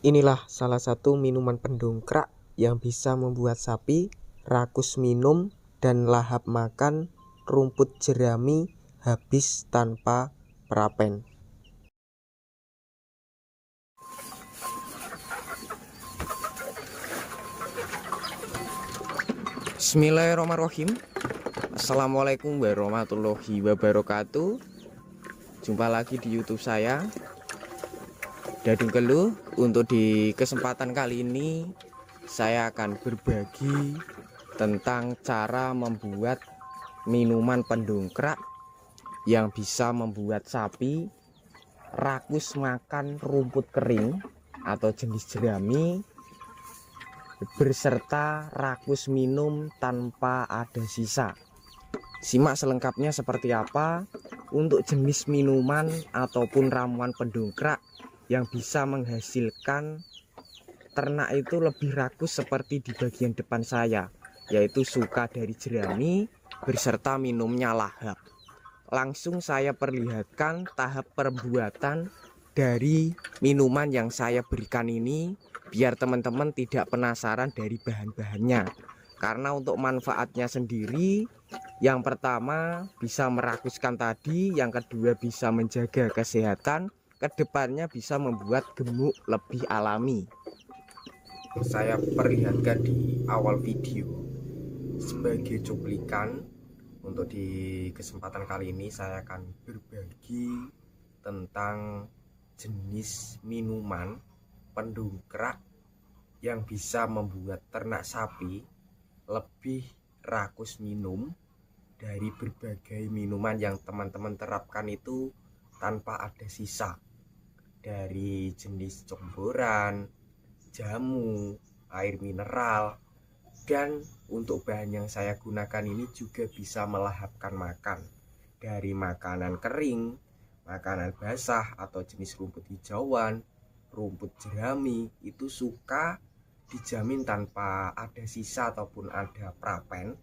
Inilah salah satu minuman pendongkrak yang bisa membuat sapi rakus minum dan lahap makan rumput jerami habis tanpa perapen. Bismillahirrahmanirrahim. Assalamualaikum warahmatullahi wabarakatuh. Jumpa lagi di YouTube saya, Dadung Keluh. Untuk di kesempatan kali ini saya akan berbagi tentang cara membuat minuman pendongkrak yang bisa membuat sapi rakus makan rumput kering atau jenis jerami beserta rakus minum tanpa ada sisa. Simak selengkapnya seperti apa untuk jenis minuman ataupun ramuan pendongkrak yang bisa menghasilkan ternak itu lebih rakus seperti di bagian depan saya, yaitu suka dari jerami beserta minumnya lahap. Langsung saya perlihatkan tahap pembuatan dari minuman yang saya berikan ini, biar teman-teman tidak penasaran dari bahan-bahannya. Karena untuk manfaatnya sendiri, yang pertama bisa merakuskan tadi, yang kedua bisa menjaga kesehatan, kedepannya bisa membuat gemuk lebih alami. Saya perlihatkan di awal video sebagai cuplikan. Untuk di kesempatan kali ini saya akan berbagi tentang jenis minuman pendongkrak yang bisa membuat ternak sapi lebih rakus minum dari berbagai minuman yang teman-teman terapkan itu tanpa ada sisa, dari jenis comboran, jamu, air mineral, dan untuk bahan yang saya gunakan ini juga bisa melahapkan makan dari makanan kering, makanan basah atau jenis rumput hijauan, rumput jerami, itu suka dijamin tanpa ada sisa ataupun ada prapen,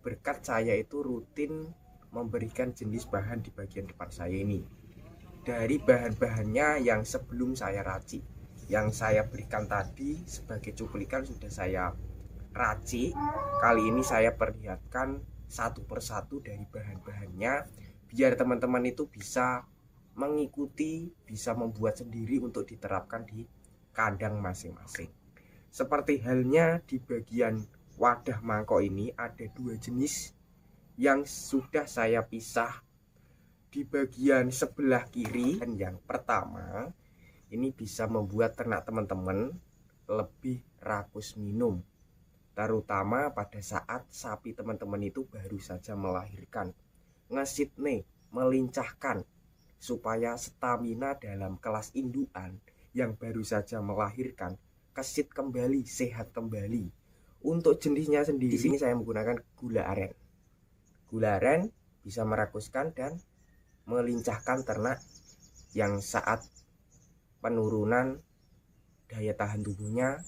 berkat saya itu rutin memberikan jenis bahan di bagian depan saya ini. Dari bahan-bahannya yang sebelum saya racik, yang saya berikan tadi sebagai cuplikan sudah saya racik, kali ini saya perlihatkan satu persatu dari bahan-bahannya biar teman-teman itu bisa mengikuti, bisa membuat sendiri untuk diterapkan di kandang masing-masing. Seperti halnya di bagian wadah mangkok ini ada dua jenis yang sudah saya pisah di bagian sebelah kiri. Dan yang pertama ini bisa membuat ternak teman-teman lebih rakus minum, terutama pada saat sapi teman-teman itu baru saja melahirkan, ngesit nih, melincahkan supaya stamina dalam kelas indukan yang baru saja melahirkan kesit kembali, sehat kembali. Untuk jenisnya sendiri di sini saya menggunakan gula aren. Gula aren bisa merakuskan dan melincahkan ternak yang saat penurunan daya tahan tubuhnya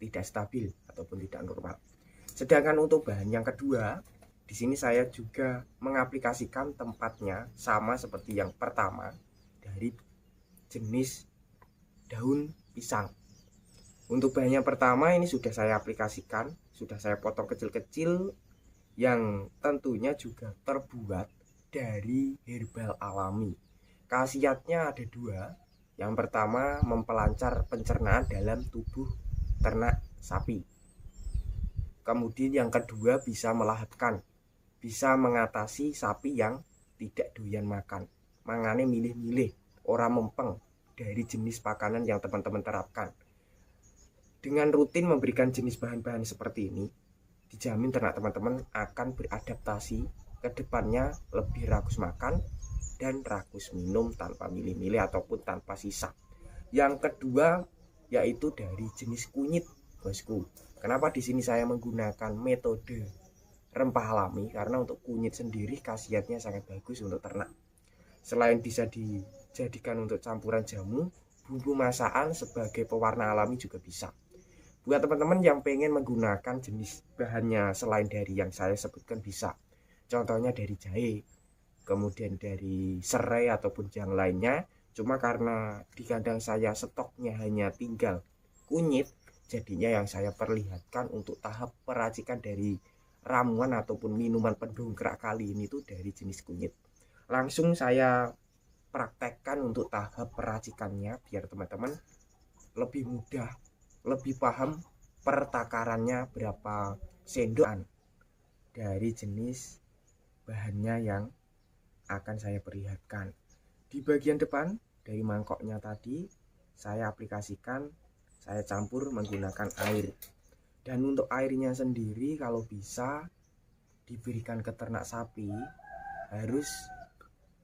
tidak stabil ataupun tidak normal. Sedangkan untuk bahan yang kedua, di sini saya juga mengaplikasikan tempatnya sama seperti yang pertama, dari jenis daun pisang. Untuk bahan yang pertama ini sudah saya aplikasikan, sudah saya potong kecil-kecil, yang tentunya juga terbuat dari herbal alami. Khasiatnya ada dua. Yang pertama, mempelancar pencernaan dalam tubuh ternak sapi. Kemudian yang kedua, bisa melahapkan, bisa mengatasi sapi yang tidak doyan makan, mangane milih-milih, ora mempeng dari jenis makanan yang teman-teman terapkan. Dengan rutin memberikan jenis bahan-bahan seperti ini, dijamin ternak teman-teman akan beradaptasi ke depannya lebih rakus makan dan rakus minum tanpa milih-milih ataupun tanpa sisa. Yang kedua yaitu dari jenis kunyit, bosku. Kenapa di sini saya menggunakan metode rempah alami? Karena untuk kunyit sendiri khasiatnya sangat bagus untuk ternak. Selain bisa dijadikan untuk campuran jamu, bumbu masakan sebagai pewarna alami juga bisa. Buat teman-teman yang pengen menggunakan jenis bahannya selain dari yang saya sebutkan bisa. Contohnya dari jahe, kemudian dari serai ataupun yang lainnya. Cuma karena di kandang saya stoknya hanya tinggal kunyit, jadinya yang saya perlihatkan untuk tahap peracikan dari ramuan ataupun minuman pendongkrak kali ini tuh dari jenis kunyit. Langsung saya praktekkan untuk tahap peracikannya biar teman-teman lebih mudah, lebih paham pertakarannya berapa sendokan dari jenis bahannya yang akan saya perlihatkan. Di bagian depan dari mangkoknya tadi saya aplikasikan, saya campur menggunakan air. Dan untuk airnya sendiri kalau bisa diberikan ke ternak sapi harus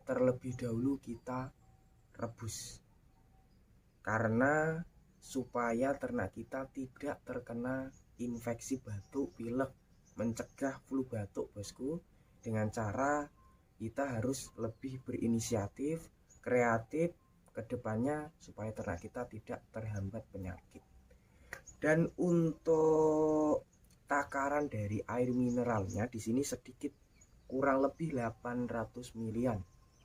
terlebih dahulu kita rebus, karena supaya ternak kita tidak terkena infeksi batuk pilek, mencegah flu batuk bosku, dengan cara kita harus lebih berinisiatif, kreatif ke depannya supaya ternak kita tidak terhambat penyakit. Dan untuk takaran dari air mineralnya di sini sedikit, kurang lebih 800 milian,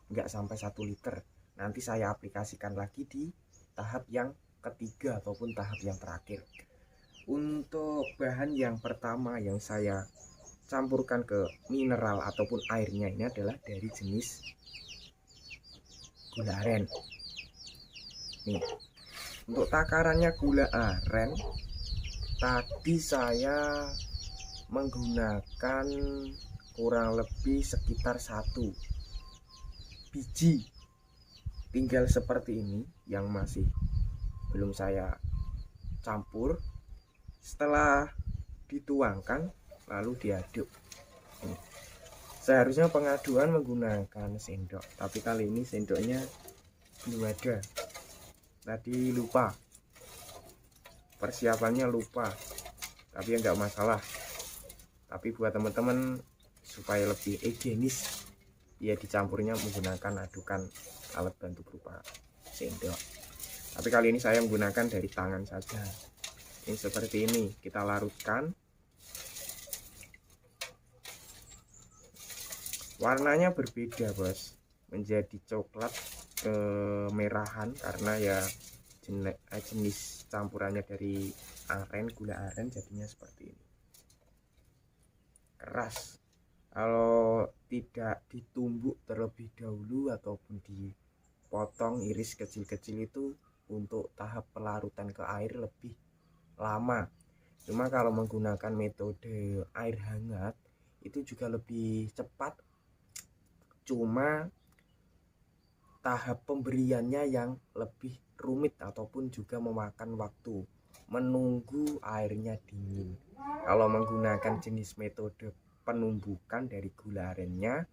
enggak sampai 1 liter. Nanti saya aplikasikan lagi di tahap yang ketiga ataupun tahap yang terakhir. Untuk bahan yang pertama yang saya campurkan ke mineral ataupun airnya ini adalah dari jenis gula aren. Nih, untuk takarannya gula aren tadi saya menggunakan kurang lebih sekitar 1 biji, tinggal seperti ini yang masih belum saya campur. Setelah dituangkan lalu diaduk. Seharusnya pengaduan menggunakan sendok, tapi kali ini sendoknya belum ada, tadi lupa, persiapannya lupa, tapi enggak masalah. Tapi buat teman-teman supaya lebih higienis ya dicampurnya menggunakan adukan alat bantu berupa sendok. Tapi kali ini saya menggunakan dari tangan saja. Ini seperti ini, kita larutkan. Warnanya berbeda bos, menjadi coklat kemerahan karena ya jenis campurannya dari aren, gula aren, jadinya seperti ini. Keras. Kalau tidak ditumbuk terlebih dahulu ataupun dipotong iris kecil-kecil itu untuk tahap pelarutan ke air lebih lama. Cuma kalau menggunakan metode air hangat itu juga lebih cepat, cuma tahap pemberiannya yang lebih rumit ataupun juga memakan waktu, menunggu airnya dingin. Kalau menggunakan jenis metode penumbukan dari gula arennya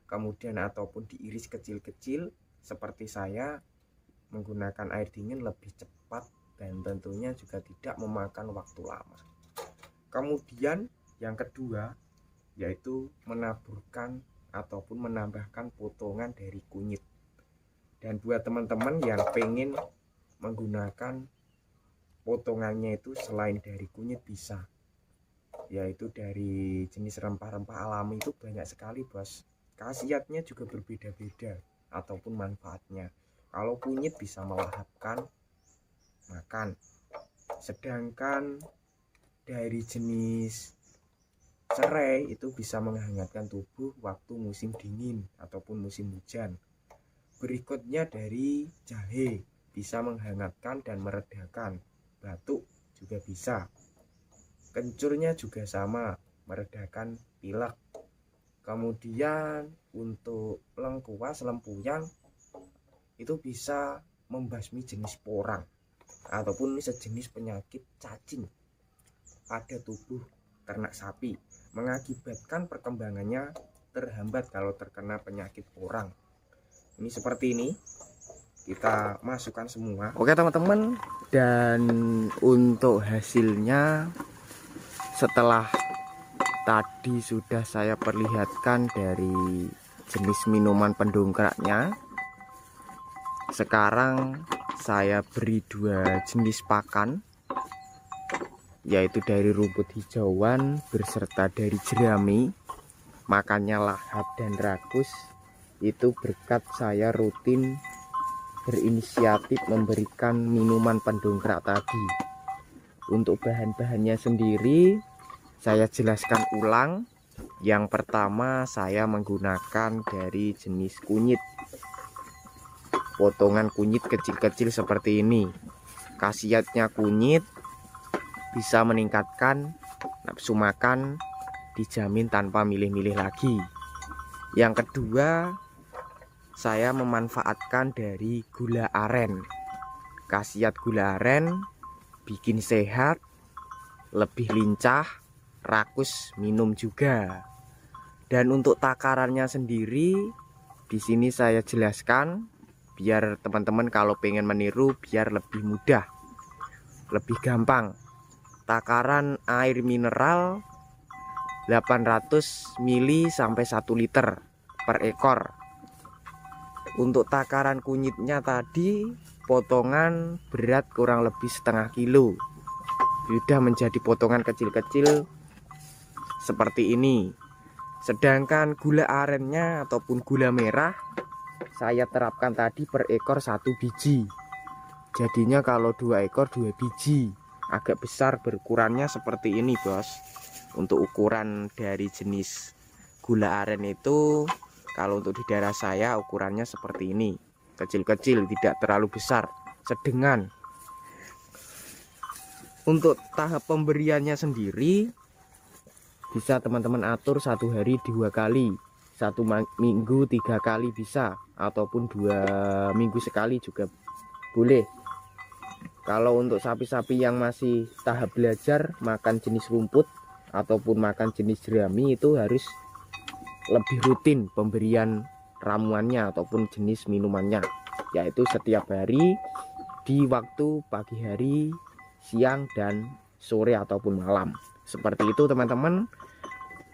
kemudian ataupun diiris kecil-kecil seperti saya, menggunakan air dingin lebih cepat dan tentunya juga tidak memakan waktu lama. Kemudian yang kedua yaitu menaburkan ataupun menambahkan potongan dari kunyit. Dan buat teman-teman yang pengen menggunakan potongannya itu selain dari kunyit bisa, yaitu dari jenis rempah-rempah alami itu banyak sekali bos. Khasiatnya juga berbeda-beda ataupun manfaatnya. Kalau kunyit bisa melahapkan makan, sedangkan dari jenis serai itu bisa menghangatkan tubuh waktu musim dingin ataupun musim hujan. Berikutnya dari jahe, bisa menghangatkan dan meredakan batuk juga bisa. Kencurnya juga sama, meredakan pilek. Kemudian untuk lengkuas, lempuyang itu bisa membasmi jenis porang ataupun sejenis penyakit cacing pada tubuh ternak sapi, mengakibatkan perkembangannya terhambat kalau terkena penyakit porang. Ini seperti ini, kita masukkan semua. Oke teman-teman, dan untuk hasilnya setelah tadi sudah saya perlihatkan dari jenis minuman pendongkraknya, sekarang saya beri 2 jenis pakan, yaitu dari rumput hijauan berserta dari jerami. Makannya lahap dan rakus. Itu berkat saya rutin berinisiatif memberikan minuman pendongkrak tadi. Untuk bahan-bahannya sendiri saya jelaskan ulang. Yang pertama, saya menggunakan dari jenis kunyit, potongan kunyit kecil-kecil seperti ini. Khasiatnya kunyit bisa meningkatkan nafsu makan, dijamin tanpa milih-milih lagi. Yang kedua, saya memanfaatkan dari gula aren. Khasiat gula aren bikin sehat, lebih lincah, rakus minum juga. Dan untuk takarannya sendiri di sini saya jelaskan biar teman-teman kalau pengen meniru biar lebih mudah, lebih gampang. Takaran air mineral 800 ml sampai 1 liter per ekor. Untuk takaran kunyitnya tadi potongan berat kurang lebih setengah kilo. Sudah menjadi potongan kecil-kecil seperti ini. Sedangkan gula arennya ataupun gula merah saya terapkan tadi per ekor 1 biji. Jadinya kalau 2 ekor 2 biji. Agak besar berukurannya seperti ini bos. Untuk ukuran dari jenis gula aren itu, kalau untuk di daerah saya ukurannya seperti ini, kecil-kecil, tidak terlalu besar, sedengan. Untuk tahap pemberiannya sendiri bisa teman-teman atur 1 hari 2 kali, 1 minggu 3 kali bisa, ataupun 2 minggu sekali juga boleh. Kalau untuk sapi-sapi yang masih tahap belajar makan jenis rumput ataupun makan jenis jerami, itu harus lebih rutin pemberian ramuannya ataupun jenis minumannya, yaitu setiap hari di waktu pagi hari, siang, dan sore ataupun malam. Seperti itu teman-teman.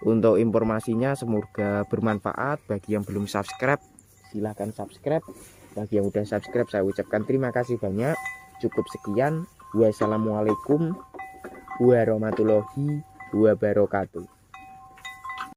Untuk informasinya semoga bermanfaat. Bagi yang belum subscribe silahkan subscribe. Bagi yang udah subscribe saya ucapkan terima kasih banyak. Cukup sekian. Wassalamualaikum warahmatullahi wabarakatuh.